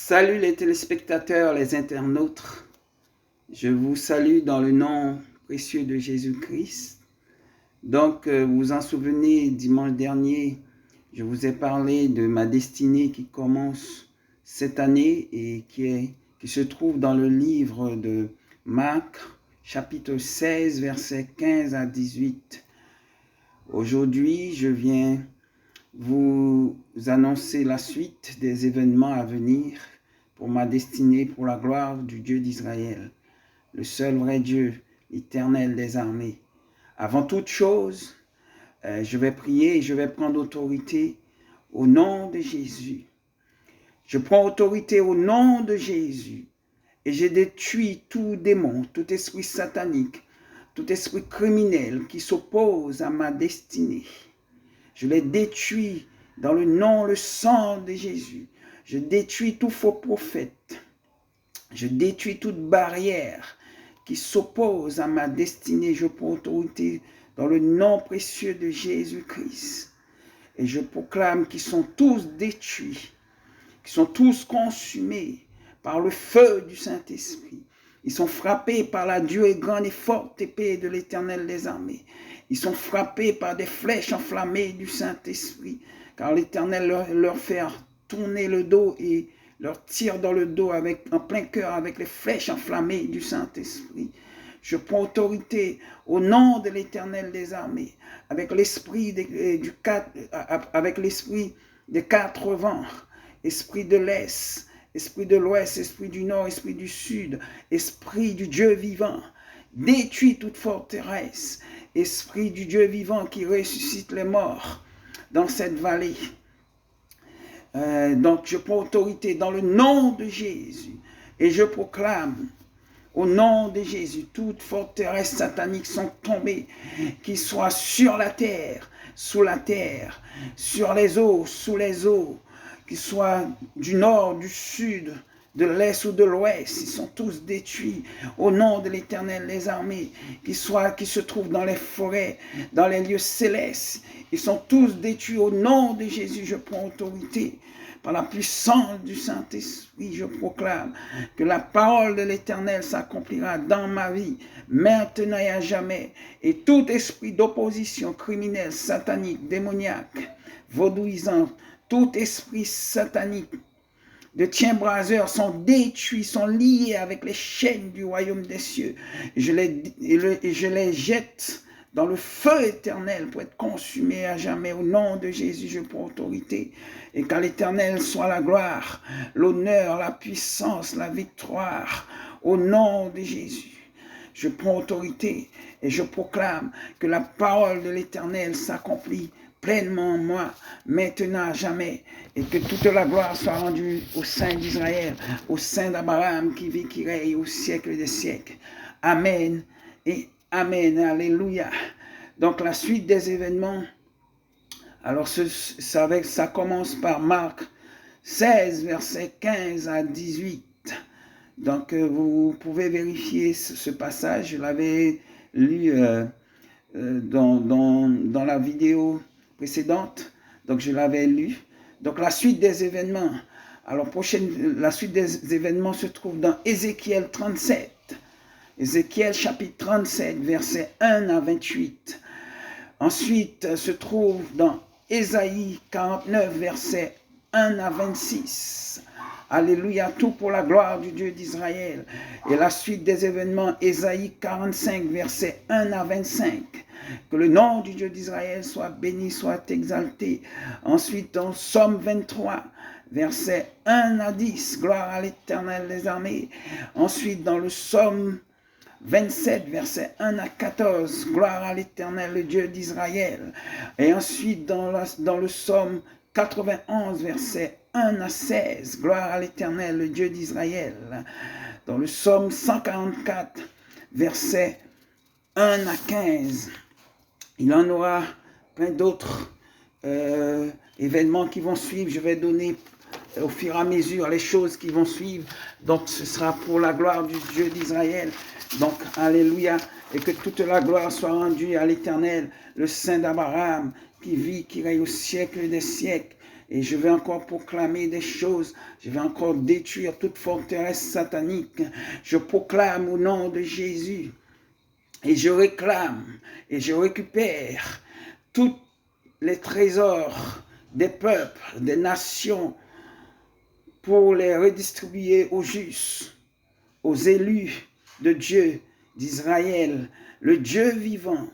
Salut les téléspectateurs, les internautes. Je vous salue dans le nom précieux de Jésus-Christ. Donc, vous vous en souvenez, dimanche dernier, je vous ai parlé de ma destinée qui commence cette année et qui se trouve dans le livre de Marc, chapitre 16, versets 15 à 18. Aujourd'hui, je viens vous annoncer la suite des événements à venir pour ma destinée, pour la gloire du Dieu d'Israël, le seul vrai Dieu, l'Éternel des armées. Avant toute chose, je vais prier et je vais prendre autorité au nom de Jésus. Je prends autorité au nom de Jésus et je détruis tout démon, tout esprit satanique, tout esprit criminel qui s'oppose à ma destinée. Je les détruis dans le nom, le sang de Jésus. Je détruis tout faux prophète. Je détruis toute barrière qui s'oppose à ma destinée. Je prends autorité dans le nom précieux de Jésus-Christ. Et je proclame qu'ils sont tous détruits, qu'ils sont tous consumés par le feu du Saint-Esprit. Ils sont frappés par la dure et grande et forte épée de l'Éternel des armées. Ils sont frappés par des flèches enflammées du Saint-Esprit, car l'Éternel leur fait tourner le dos et leur tire dans le dos en plein cœur avec les flèches enflammées du Saint-Esprit. Je prends autorité au nom de l'Éternel des armées, avec l'esprit des quatre vents, esprit de l'Est, esprit de l'Ouest, esprit du Nord, esprit du Sud, esprit du Dieu vivant. Détruis toute forteresse, esprit du Dieu vivant qui ressuscite les morts dans cette vallée. Donc je prends autorité dans le nom de Jésus et je proclame au nom de Jésus, toutes forteresses sataniques sont tombées, qu'ils soient sur la terre, sous la terre, sur les eaux, sous les eaux, qu'ils soient du nord, du sud, de l'est ou de l'ouest, ils sont tous détruits au nom de l'Éternel des armées, qui se trouvent dans les forêts, dans les lieux célestes, ils sont tous détruits au nom de Jésus. Je prends autorité par la puissance du Saint-Esprit. Je proclame que la parole de l'Éternel s'accomplira dans ma vie, maintenant et à jamais, et tout esprit d'opposition criminelle, satanique, démoniaque, vaudouisant, tout esprit satanique de tien-braseurs sont détruits, sont liés avec les chaînes du royaume des cieux. Je les jette dans le feu éternel pour être consumés à jamais. Au nom de Jésus, je prends autorité. Et qu'à l'Éternel soit la gloire, l'honneur, la puissance, la victoire. Au nom de Jésus, je prends autorité et je proclame que la parole de l'Éternel s'accomplit pleinement en moi, maintenant à jamais, et que toute la gloire soit rendue au Saint d'Israël, au Saint d'Abraham qui vit, qui règne au siècle des siècles. Amen et Amen. Alléluia. Donc la suite des événements, alors ça commence par Marc 16, versets 15 à 18. Donc vous pouvez vérifier ce passage, je l'avais lu dans la vidéo précédente, donc je l'avais lu. Donc la suite des événements, alors la suite des événements se trouve dans Ézéchiel 37, Ézéchiel chapitre 37, versets 1 à 28. Ensuite se trouve dans Ésaïe 49, versets 1 à 26. Alléluia, tout pour la gloire du Dieu d'Israël. Et la suite des événements, Ésaïe 45, versets 1 à 25. Que le nom du Dieu d'Israël soit béni, soit exalté. Ensuite, dans Somme 23, versets 1 à 10, gloire à l'Éternel des armées. Ensuite, dans le Somme 27, versets 1 à 14, gloire à l'Éternel, le Dieu d'Israël. Et ensuite, dans le Somme 91, versets 1 à 16, gloire à l'Éternel, le Dieu d'Israël. Dans le Somme 144, versets 1 à 15, il en aura plein d'autres événements qui vont suivre. Je vais donner au fur et à mesure les choses qui vont suivre. Donc ce sera pour la gloire du Dieu d'Israël. Donc alléluia. Et que toute la gloire soit rendue à l'Éternel, le Saint d'Abraham, qui vit, qui règne au siècle des siècles. Et je vais encore proclamer des choses. Je vais encore détruire toute forteresse satanique. Je proclame au nom de Jésus. Et je réclame et je récupère tous les trésors des peuples, des nations, pour les redistribuer aux justes, aux élus de Dieu, d'Israël, le Dieu vivant,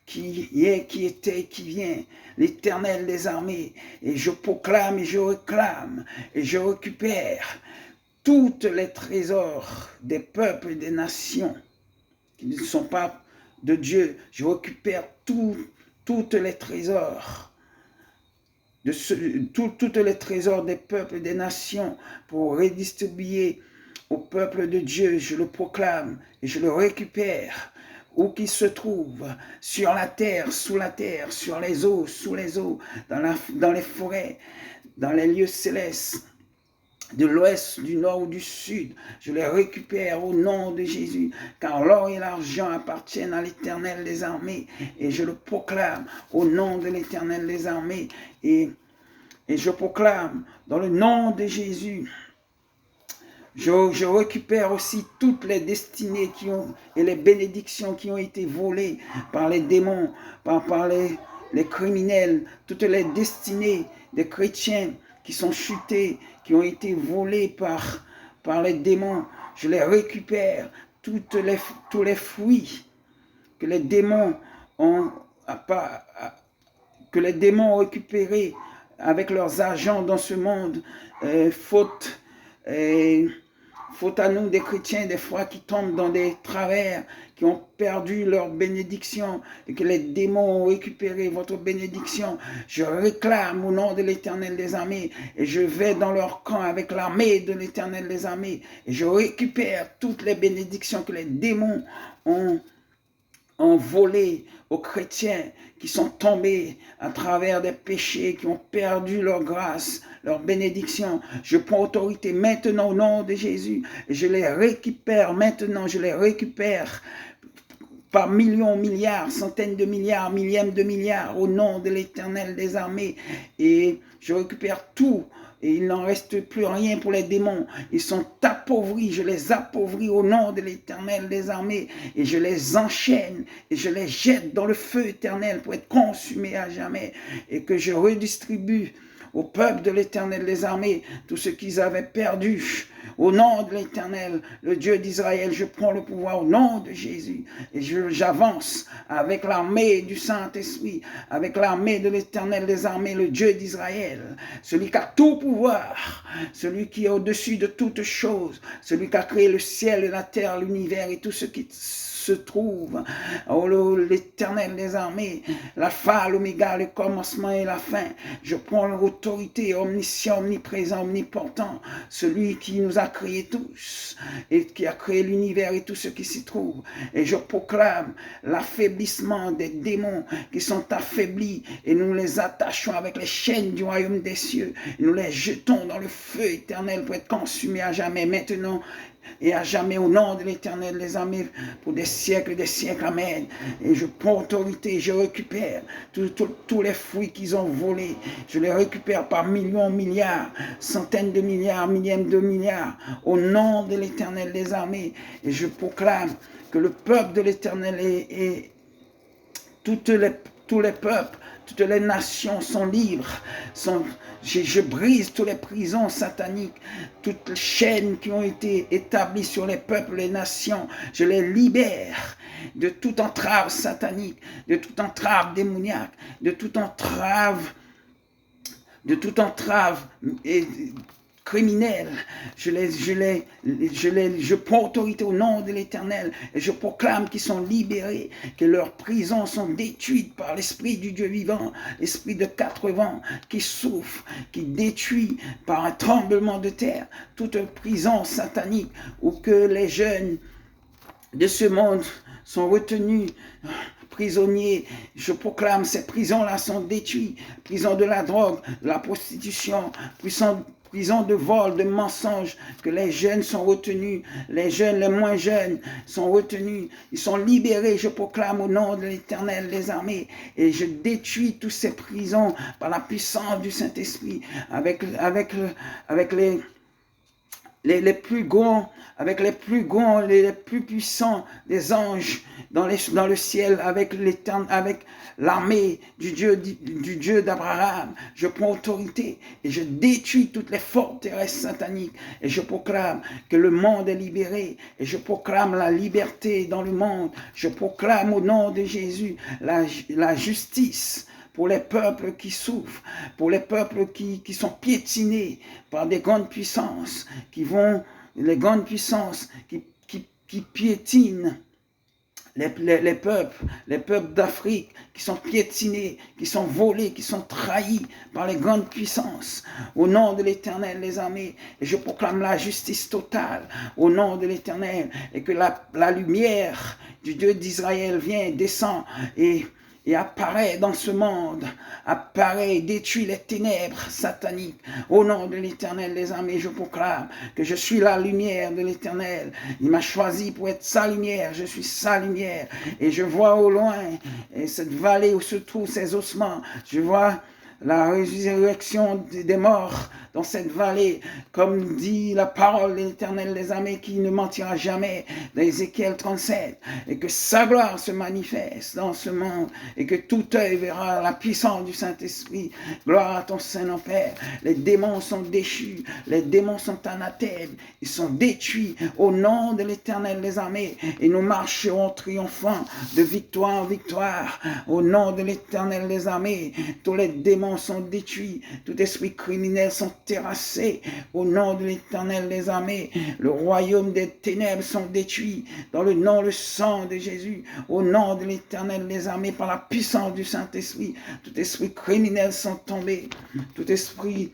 qui est, qui était, qui vient, l'Éternel des armées. Et je proclame et je réclame et je récupère tous les trésors des peuples et des nations qui ne sont pas de Dieu. Je récupère tous les trésors, tous les trésors des peuples et des nations pour redistribuer au peuple de Dieu. Je le proclame et je le récupère où qu'il se trouve, sur la terre, sous la terre, sur les eaux, sous les eaux, dans les forêts, dans les lieux célestes, de l'ouest, du nord ou du sud. Je les récupère au nom de Jésus, car l'or et l'argent appartiennent à l'Éternel des armées, et je le proclame au nom de l'Éternel des armées, et je proclame dans le nom de Jésus. Je récupère aussi toutes les destinées et les bénédictions qui ont été volées par les démons, par les criminels, toutes les destinées des chrétiens qui sont chutés, qui ont été volées par les démons. Je les récupère, tous les fruits que les démons ont récupérés avec leurs agents dans ce monde, faute à nous des chrétiens des fois qui tombent dans des travers, qui ont perdu leur bénédiction et que les démons ont récupéré votre bénédiction. Je réclame au nom de l'Éternel des armées et je vais dans leur camp avec l'armée de l'Éternel des armées et je récupère toutes les bénédictions que les démons ont volées aux chrétiens qui sont tombés à travers des péchés, qui ont perdu leur grâce, leur bénédiction. Je prends autorité maintenant au nom de Jésus et je les récupère maintenant, je les récupère par millions, milliards, centaines de milliards, millièmes de milliards au nom de l'Éternel des armées et je récupère tout. Et il n'en reste plus rien pour les démons. Ils sont appauvris. Je les appauvris au nom de l'Éternel des armées. Et je les enchaîne. Et je les jette dans le feu éternel pour être consumés à jamais. Et que je redistribue au peuple de l'Éternel des armées tout ce qu'ils avaient perdu. Au nom de l'Éternel, le Dieu d'Israël, je prends le pouvoir au nom de Jésus. Et j'avance avec l'armée du Saint-Esprit, avec l'armée de l'Éternel des armées, le Dieu d'Israël, celui qui a tout pouvoir, celui qui est au-dessus de toutes choses, celui qui a créé le ciel et la terre, l'univers et tout ce qui se trouve. Oh, l'Éternel des armées, l'alpha, l'oméga, le commencement et la fin. Je prends l'autorité omniscient, omniprésent, omnipotent, celui qui nous a créés tous et qui a créé l'univers et tout ce qui s'y trouve. Et je proclame l'affaiblissement des démons qui sont affaiblis et nous les attachons avec les chaînes du royaume des cieux. Et nous les jetons dans le feu éternel pour être consumés à jamais maintenant et à jamais au nom de l'Éternel des armées pour des siècles, amen. Et je prends autorité, je récupère tous les fruits qu'ils ont volés, je les récupère par millions, milliards, centaines de milliards, millièmes de milliards, au nom de l'Éternel des armées. Et je proclame que le peuple de l'Éternel et tous les peuples, toutes les nations sont libres. Je brise toutes les prisons sataniques, toutes les chaînes qui ont été établies sur les peuples, les nations. Je les libère de toute entrave satanique, de toute entrave démoniaque, de toute entrave criminels. Je prends autorité au nom de l'Éternel et je proclame qu'ils sont libérés, que leurs prisons sont détruites par l'Esprit du Dieu vivant, l'Esprit de 4 vents qui souffle, qui détruit par un tremblement de terre toute prison satanique où que les jeunes de ce monde sont retenus prisonniers. Je proclame ces prisons-là sont détruites. Prison de la drogue, de la prostitution, prison de vol, de mensonges, que les jeunes sont retenus, les jeunes, les moins jeunes sont retenus, ils sont libérés, je proclame au nom de l'Éternel des armées, et je détruis toutes ces prisons par la puissance du Saint-Esprit, avec les plus grands, avec les plus grands, les plus puissants des anges dans le ciel, avec l'armée du Dieu d'Abraham. Je prends autorité et je détruis toutes les forteresses sataniques et je proclame que le monde est libéré et je proclame la liberté dans le monde. Je proclame au nom de Jésus la justice pour les peuples qui souffrent, pour les peuples qui sont piétinés par des grandes puissances, les grandes puissances qui piétinent les peuples d'Afrique qui sont piétinés, qui sont volés, qui sont trahis par les grandes puissances. Au nom de l'Éternel des armées, et je proclame la justice totale au nom de l'Éternel, et que la lumière du Dieu d'Israël vient, descend et apparaît dans ce monde, apparaît et détruit les ténèbres sataniques. Au nom de l'Éternel des armées, je proclame que je suis la lumière de l'Éternel. Il m'a choisi pour être sa lumière, je suis sa lumière. Et je vois au loin cette vallée où se trouvent ces ossements. Je vois la résurrection des morts dans cette vallée, comme dit la parole de l'Éternel des armées qui ne mentira jamais, dans Ézéchiel 37, et que sa gloire se manifeste dans ce monde, et que tout œil verra la puissance du Saint-Esprit. Gloire à ton Saint-Nom, Père. Les démons sont déchus, les démons sont anathèmes, ils sont détruits au nom de l'Éternel des armées, et nous marcherons triomphants de victoire en victoire, au nom de l'Éternel des armées. Tous les démons sont détruits, tout esprit criminel sont terrassés au nom de l'Éternel des armées. Le royaume des ténèbres sont détruits dans le nom, le sang de Jésus, au nom de l'Éternel des armées, par la puissance du Saint-Esprit. Tout esprit criminel sont tombés, tout esprit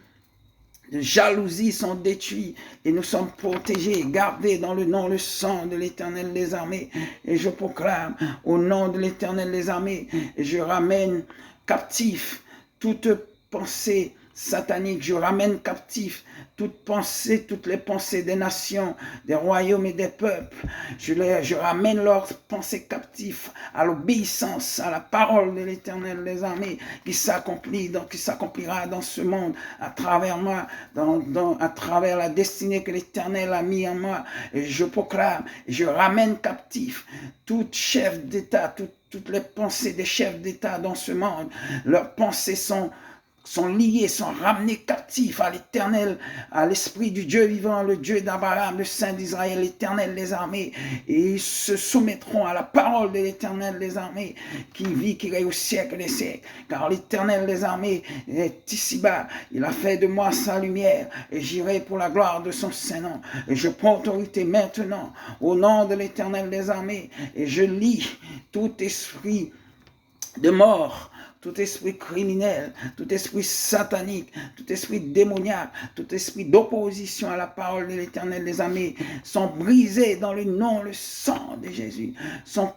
de jalousie sont détruits et nous sommes protégés, gardés dans le nom, le sang de l'Éternel des armées. Et je proclame au nom de l'Éternel des armées, et je ramène captif toute pensée satanique, je ramène captif toutes les pensées des nations, des royaumes et des peuples. Je ramène leurs pensées captives à l'obéissance, à la parole de l'Éternel des armées qui s'accomplira dans ce monde à travers moi, à travers la destinée que l'Éternel a mis en moi. Et je proclame, je ramène captif tout chef d'État, toutes les pensées des chefs d'État dans ce monde. Leurs pensées sont liés, sont ramenés captifs à l'Éternel, à l'Esprit du Dieu vivant, le Dieu d'Abraham, le Saint d'Israël, l'Éternel des armées, et ils se soumettront à la parole de l'Éternel des armées, qui vit, qui règne au siècle des siècles, car l'Éternel des armées est ici-bas, il a fait de moi sa lumière, et j'irai pour la gloire de son Saint-Nom, et je prends autorité maintenant, au nom de l'Éternel des armées, et je lis tout esprit de mort, tout esprit criminel, tout esprit satanique, tout esprit démoniaque, tout esprit d'opposition à la parole de l'Éternel des armées sont brisés dans le nom, le sang de Jésus, sont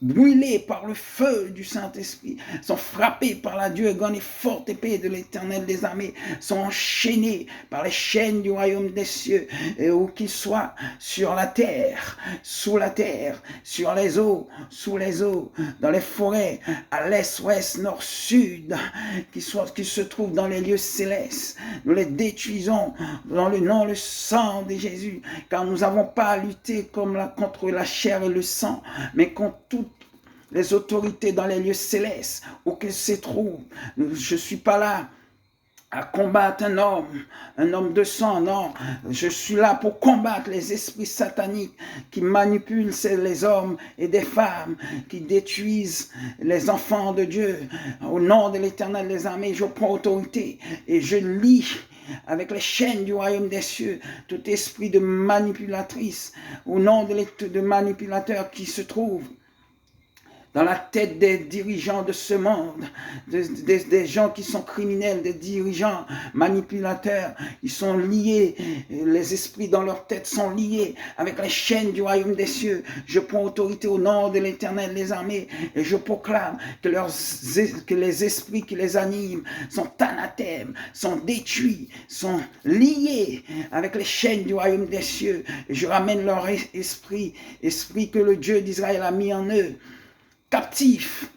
brûlés par le feu du Saint-Esprit, sont frappés par la Dieu grande et forte épée de l'Éternel des armées, sont enchaînés par les chaînes du royaume des cieux, et où qu'ils soient, sur la terre, sous la terre, sur les eaux, sous les eaux, dans les forêts, à l'est, ouest, nord, sud, qui se trouvent dans les lieux célestes. Nous les détruisons dans le nom, le sang de Jésus, car nous n'avons pas à lutter contre la chair et le sang, mais contre toutes les autorités dans les lieux célestes où qu'ils se trouvent. Je ne suis pas là à combattre un homme de sang, non. Je suis là pour combattre les esprits sataniques qui manipulent les hommes et des femmes, qui détruisent les enfants de Dieu. Au nom de l'Éternel des armées, je prends autorité et je lis avec les chaînes du royaume des cieux tout esprit de manipulatrice, au nom de manipulateurs qui se trouvent dans la tête des dirigeants de ce monde, des gens qui sont criminels, des dirigeants manipulateurs. Ils sont liés, les esprits dans leur tête sont liés avec les chaînes du royaume des cieux. Je prends autorité au nom de l'Éternel des armées et je proclame que les esprits qui les animent sont anathèmes, sont détruits, sont liés avec les chaînes du royaume des cieux. Et je ramène leur esprit que le Dieu d'Israël a mis en eux, captifs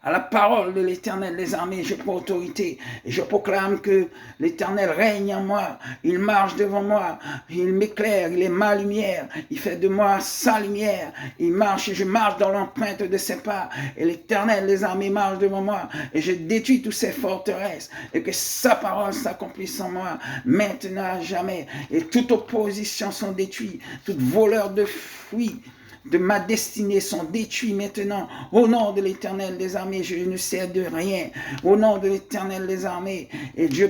à la parole de l'Éternel des armées. Je prends autorité et je proclame que l'Éternel règne en moi. Il marche devant moi, il m'éclaire, il est ma lumière, il fait de moi sa lumière. Il marche et je marche dans l'empreinte de ses pas. Et l'Éternel des armées marche devant moi et je détruis toutes ces forteresses et que sa parole s'accomplisse en moi maintenant à jamais. Et toute opposition sont détruites, tout voleur de fruits de ma destinée sont détruits maintenant. Au nom de l'Éternel des armées, je ne sers de rien. Au nom de l'Éternel des armées, et je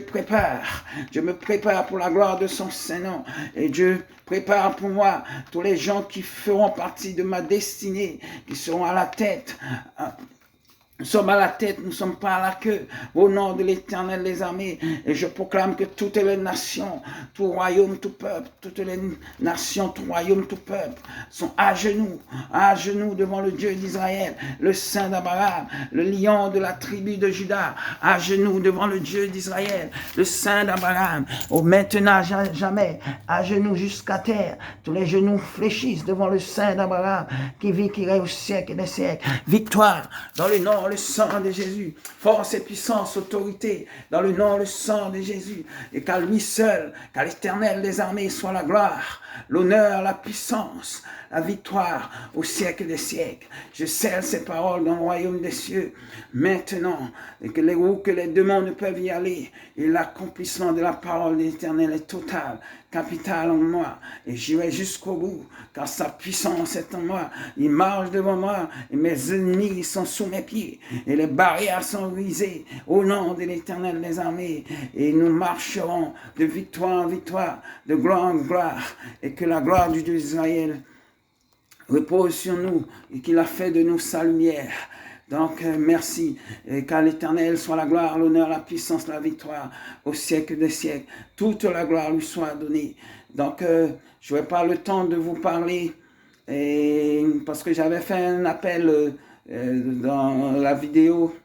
me prépare pour la gloire de son Saint-Nom. Et je prépare pour moi tous les gens qui feront partie de ma destinée, qui seront à la tête. Nous sommes à la tête, nous ne sommes pas à la queue. Au nom de l'Éternel des armées, et je proclame que toutes les nations, tout royaume, tout peuple, toutes les nations, tout royaume, tout peuple sont à genoux devant le Dieu d'Israël, le Saint d'Abraham, le lion de la tribu de Juda, à genoux devant le Dieu d'Israël, le Saint d'Abraham, au maintenant jamais, à genoux jusqu'à terre. Tous les genoux fléchissent devant le Saint d'Abraham, qui vit, qui règne au siècle des siècles. Victoire dans le nom, le sang de Jésus, force et puissance, autorité, dans le nom, le sang de Jésus, et qu'à lui seul, qu'à l'Éternel des armées soit la gloire, l'honneur, la puissance, la victoire au siècle des siècles. Je scelle ces paroles dans le royaume des cieux maintenant, et que les démons ne peuvent y aller, et l'accomplissement de la parole de l'Éternel est total, capital en moi, et j'irai jusqu'au bout, car sa puissance est en moi. Il marche devant moi, et mes ennemis sont sous mes pieds, et les barrières sont brisées, au nom de l'Éternel des armées, et nous marcherons de victoire en victoire, de gloire en gloire, et que la gloire du Dieu d'Israël repose sur nous, et qu'il a fait de nous sa lumière. Donc, merci, et qu'à l'Éternel soit la gloire, l'honneur, la puissance, la victoire, au siècle des siècles. Toute la gloire lui soit donnée. Donc, je n'aurai pas le temps de vous parler, parce que j'avais fait un appel dans la vidéo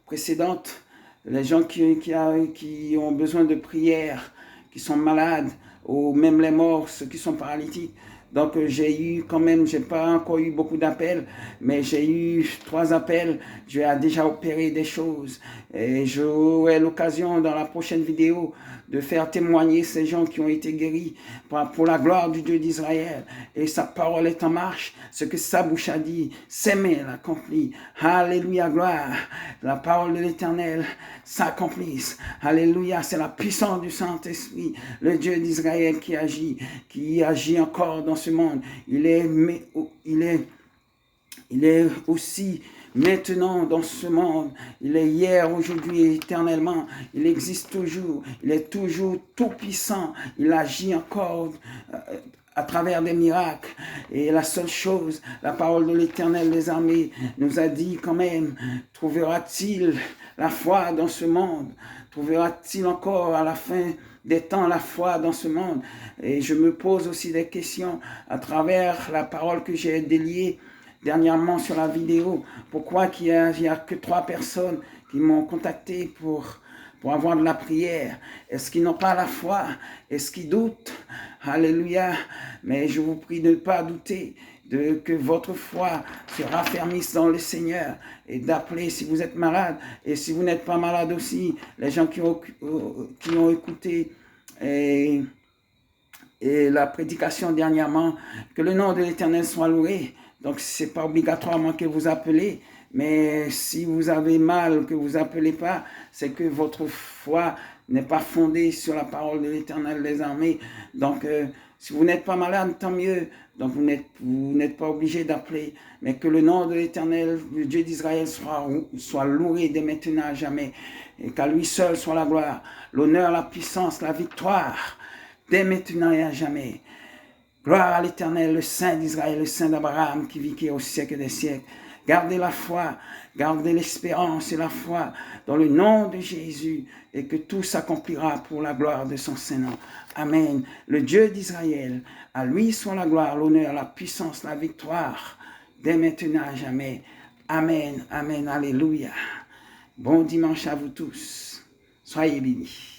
précédente. Les gens qui ont besoin de prière, qui sont malades, ou même les morts, ceux qui sont paralytiques. Donc j'ai eu quand même, j'ai pas encore eu beaucoup d'appels, mais j'ai eu 3 appels. Je vais déjà opérer des choses. Et j'aurai l'occasion dans la prochaine vidéo de faire témoigner ces gens qui ont été guéris pour la gloire du Dieu d'Israël. Et sa parole est en marche. Ce que sa bouche a dit, ses mains l'accomplissent. Alléluia, gloire. La parole de l'Éternel s'accomplisse. Alléluia, c'est la puissance du Saint-Esprit, le Dieu d'Israël qui agit encore dans ce monde. Il est aussi maintenant dans ce monde. Il est hier, aujourd'hui et éternellement. Il existe toujours. Il est toujours tout puissant. Il agit encore à travers des miracles. Et la seule chose, la parole de l'Éternel des armées nous a dit quand même, trouvera-t-il la foi dans ce monde? Trouvera-t-il encore à la fin des temps la foi dans ce monde? Et je me pose aussi des questions à travers la parole que j'ai déliée dernièrement sur la vidéo. Pourquoi il y a que 3 personnes qui m'ont contacté pour avoir de la prière? Est-ce qu'ils n'ont pas la foi? Est-ce qu'ils doutent? Alléluia. Mais je vous prie de ne pas douter, que votre foi se raffermisse dans le Seigneur, et d'appeler si vous êtes malade, et si vous n'êtes pas malade aussi, les gens qui ont écouté et la prédication dernièrement, que le nom de l'Éternel soit loué. Donc ce n'est pas obligatoirement que vous appelez, mais si vous avez mal, que vous n'appelez pas, c'est que votre foi n'est pas fondée sur la parole de l'Éternel des armées. Donc si vous n'êtes pas malade, tant mieux. Donc vous n'êtes pas obligé d'appeler, mais que le nom de l'Éternel, le Dieu d'Israël, soit loué dès maintenant à jamais, et qu'à lui seul soit la gloire, l'honneur, la puissance, la victoire, dès maintenant et à jamais. Gloire à l'Éternel, le Saint d'Israël, le Saint d'Abraham, qui vit qui est au siècle des siècles. Gardez la foi, gardez l'espérance et la foi dans le nom de Jésus, et que tout s'accomplira pour la gloire de son Saint-Nom. Amen. Le Dieu d'Israël, à lui soit la gloire, l'honneur, la puissance, la victoire, dès maintenant à jamais. Amen, amen, alléluia. Bon dimanche à vous tous. Soyez bénis.